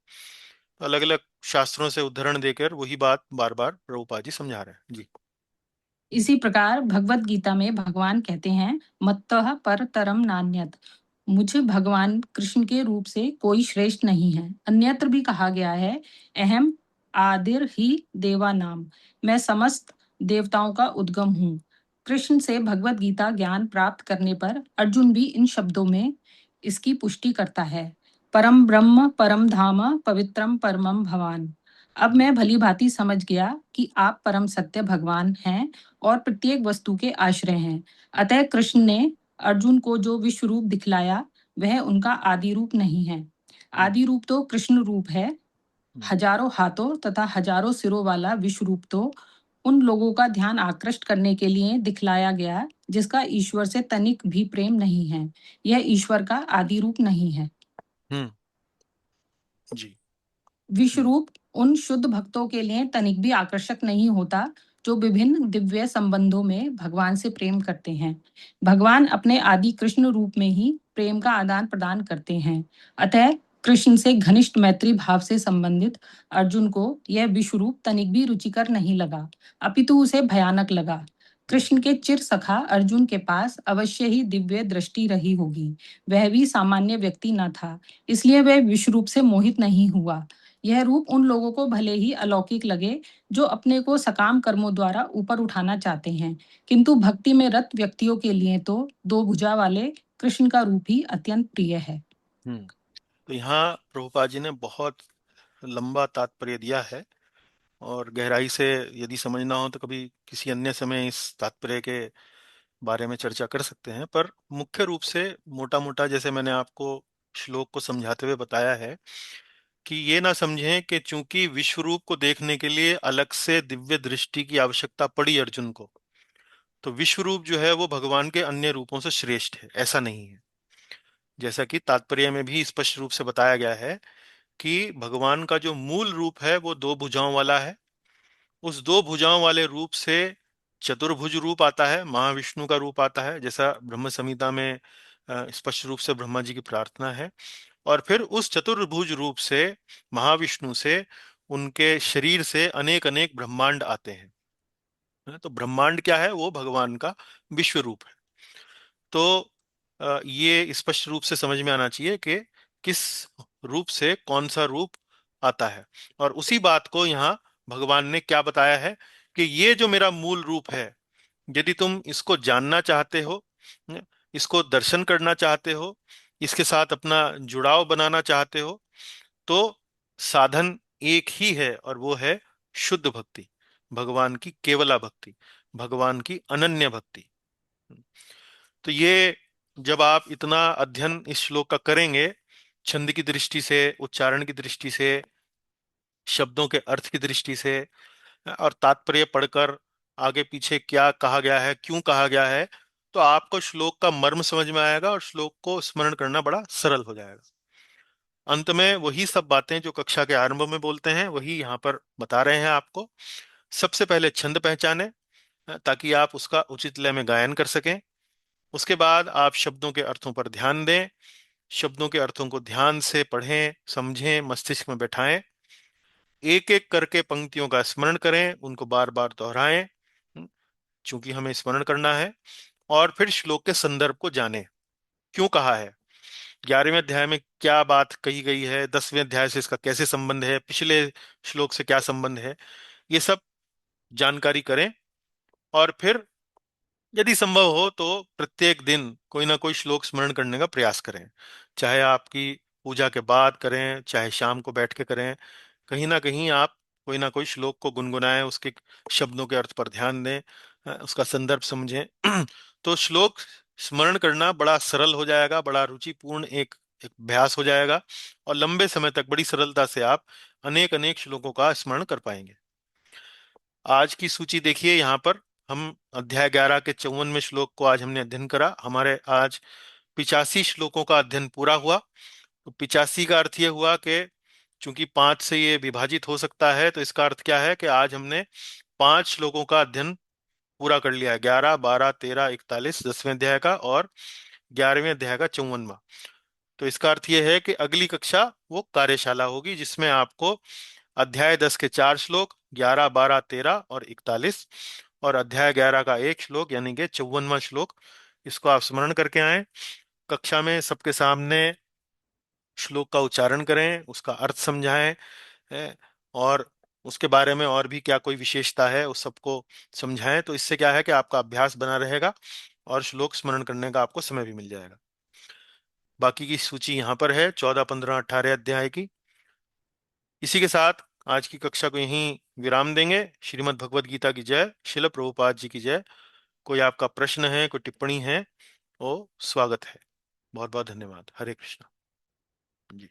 अलग अलग शास्त्रों से उद्धरण देकर वही बात बार बार प्रभुपाद जी समझा रहे हैं। जी। इसी प्रकार भगवत गीता में भगवान कहते हैं, मत्तः परतरम नान्यत। मुझे भगवान कृष्ण के रूप से कोई श्रेष्ठ नहीं है। अन्यत्र भी कहा गया है, अहम आदिर ही देवा नाम। मैं समस्त देवताओं का उद्गम हूँ। कृष्ण से भगवत गीता ज्ञान प्राप्त करने पर अर्जुन भी इन शब्दों में इसकी पुष्टि करता है, परम ब्रह्म परम धाम पवित्रम परमम भवान। अब मैं भली भांति समझ गया कि आप परम सत्य भगवान हैं और प्रत्येक वस्तु के आश्रय हैं। अतः कृष्ण ने अर्जुन को जो विश्व रूप दिखलाया, वह उनका आदि रूप नहीं है। हम्म। आदि रूप तो कृष्ण रूप है। हम्म। हजारों हाथों तथा हजारों सिरों वाला विश्व रूप तो उन लोगों का ध्यान आकृष्ट करने के लिए दिखलाया गया जिसका ईश्वर से तनिक भी प्रेम नहीं है। यह ईश्वर का आदि रूप नहीं है। हम्म। जी। हम्म। विश्वरूप उन शुद्ध भक्तों के लिए तनिक भी आकर्षक नहीं होता जो विभिन्न दिव्य संबंधों में भगवान से प्रेम करते हैं। भगवान अपने आदि कृष्ण रूप में ही प्रेम का आदान प्रदान करते हैं। अतः कृष्ण से घनिष्ठ मैत्री भाव से संबंधित अर्जुन को यह विश्वरूप तनिक भी रुचिकर नहीं लगा, अपितु उसे भयानक लगा। हम्म। कृष्ण के चिर सखा अर्जुन के पास अवश्य ही दिव्य दृष्टि रही होगी। वह भी सामान्य व्यक्ति न था, इसलिए वह विश्वरूप से मोहित नहीं हुआ। यह रूप उन लोगों को भले ही अलौकिक लगे जो अपने को सकाम कर्मों द्वारा ऊपर उठाना चाहते हैं, किंतु भक्ति में रत व्यक्तियों के लिए तो दो भुजा वाले कृष्ण का रूप ही अत्यंत प्रिय है। हम्म। तो यहाँ प्रभुपाद जी ने बहुत लंबा तात्पर्य दिया है, और गहराई से यदि समझना हो तो कभी किसी अन्य समय इस तात्पर्य के बारे में चर्चा कर सकते हैं। पर मुख्य रूप से मोटा मोटा जैसे मैंने आपको श्लोक को समझाते हुए बताया है कि ये ना समझें कि चूंकि विश्व रूप को देखने के लिए अलग से दिव्य दृष्टि की आवश्यकता पड़ी अर्जुन को, तो विश्व रूप जो है वो भगवान के अन्य रूपों से श्रेष्ठ है, ऐसा नहीं है। जैसा कि तात्पर्य में भी स्पष्ट रूप से बताया गया है कि भगवान का जो मूल रूप है वो दो भुजाओं वाला है। उस दो भुजाओं वाले रूप से चतुर्भुज रूप आता है, महाविष्णु का रूप आता है, जैसा ब्रह्म संहिता में स्पष्ट रूप से ब्रह्मा जी की प्रार्थना है। और फिर उस चतुर्भुज रूप से, महाविष्णु से, उनके शरीर से अनेक अनेक ब्रह्मांड आते हैं। तो ब्रह्मांड क्या है? वो भगवान का विश्व रूप है। तो ये स्पष्ट रूप से समझ में आना चाहिए कि किस रूप से कौन सा रूप आता है। और उसी बात को यहाँ भगवान ने क्या बताया है कि ये जो मेरा मूल रूप है, यदि तुम इसको जानना चाहते हो, इसको दर्शन करना चाहते हो, इसके साथ अपना जुड़ाव बनाना चाहते हो, तो साधन एक ही है, और वो है शुद्ध भक्ति, भगवान की केवला भक्ति, भगवान की अनन्य भक्ति। तो ये जब आप इतना अध्ययन इस श्लोक का करेंगे, छंद की दृष्टि से, उच्चारण की दृष्टि से, शब्दों के अर्थ की दृष्टि से, और तात्पर्य पढ़कर आगे पीछे क्या कहा गया है, क्यों कहा गया है, तो आपको श्लोक का मर्म समझ में आएगा और श्लोक को स्मरण करना बड़ा सरल हो जाएगा। अंत में वही सब बातें जो कक्षा के आरंभ में बोलते हैं वही यहाँ पर बता रहे हैं आपको। सबसे पहले छंद पहचाने, ताकि आप उसका उचित लय में गायन कर सकें। उसके बाद आप शब्दों के अर्थों पर ध्यान दें, शब्दों के अर्थों को ध्यान से पढ़ें, समझें, मस्तिष्क में बैठाएं। एक एक करके पंक्तियों का स्मरण करें, उनको बार बार दोहराएं, चूंकि हमें स्मरण करना है। और फिर श्लोक के संदर्भ को जानें, क्यों कहा है, 11वें अध्याय में क्या बात कही गई है, 10वें अध्याय से इसका कैसे संबंध है, पिछले श्लोक से क्या संबंध है, ये सब जानकारी करें। और फिर यदि संभव हो तो प्रत्येक दिन कोई ना कोई श्लोक स्मरण करने का प्रयास करें, चाहे आपकी पूजा के बाद करें, चाहे शाम को बैठ के करें। कहीं ना कहीं आप कोई ना कोई श्लोक को गुनगुनाएं, उसके शब्दों के अर्थ पर ध्यान दें, उसका संदर्भ समझें। तो श्लोक स्मरण करना बड़ा सरल हो जाएगा, बड़ा रुचिपूर्ण एक अभ्यास हो जाएगा, और लंबे समय तक बड़ी सरलता से आप अनेक अनेक श्लोकों का स्मरण कर पाएंगे। आज की सूची देखिए यहाँ पर। हम अध्याय 11 के 54वें श्लोक को आज हमने अध्ययन करा। हमारे आज 85 श्लोकों का अध्ययन पूरा हुआ। तो 85 का अर्थ ये हुआ कि चूंकि 5 से ये विभाजित हो सकता है, तो इसका अर्थ क्या है कि आज हमने 5 श्लोकों का अध्ययन पूरा कर लिया है, 11, 12, 13, 41, 10वें अध्याय का, और 11वें अध्याय का 54वां। तो इसका अर्थ ये है कि अगली कक्षा वो कार्यशाला होगी जिसमें आपको अध्याय 10 के 4 श्लोक, 11, 12, 13 और 41, और अध्याय 11 का एक श्लोक यानी कि 54वां श्लोक, इसको आप स्मरण करके आए। कक्षा में सबके सामने श्लोक का उच्चारण करें, उसका अर्थ समझाएं, है, और उसके बारे में और भी क्या कोई विशेषता है उस सबको समझाएं। तो इससे क्या है कि आपका अभ्यास बना रहेगा और श्लोक स्मरण करने का आपको समय भी मिल जाएगा। बाकी की सूची यहाँ पर है, 14, 15, 18 अध्याय की। इसी के साथ आज की कक्षा को यहीं विराम देंगे। श्रीमद् भगवद गीता की जय, शिल प्रभुपाद जी की जय। कोई आपका प्रश्न है, कोई टिप्पणी है, वो स्वागत है। बहुत बहुत धन्यवाद। हरे कृष्णा जी।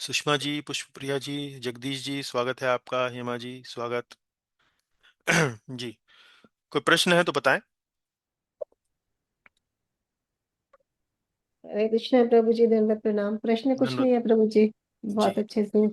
सुषमा जी, पुष्पप्रिया जी, जगदीश जी, स्वागत है आपका। हेमा जी, स्वागत। जी, कोई प्रश्न है तो बताएं। हरे कृष्णा प्रभु जी, दंडवत प्रणाम। प्रश्न कुछ धन्यवाद नहीं है प्रभु जी, जी। बहुत अच्छे से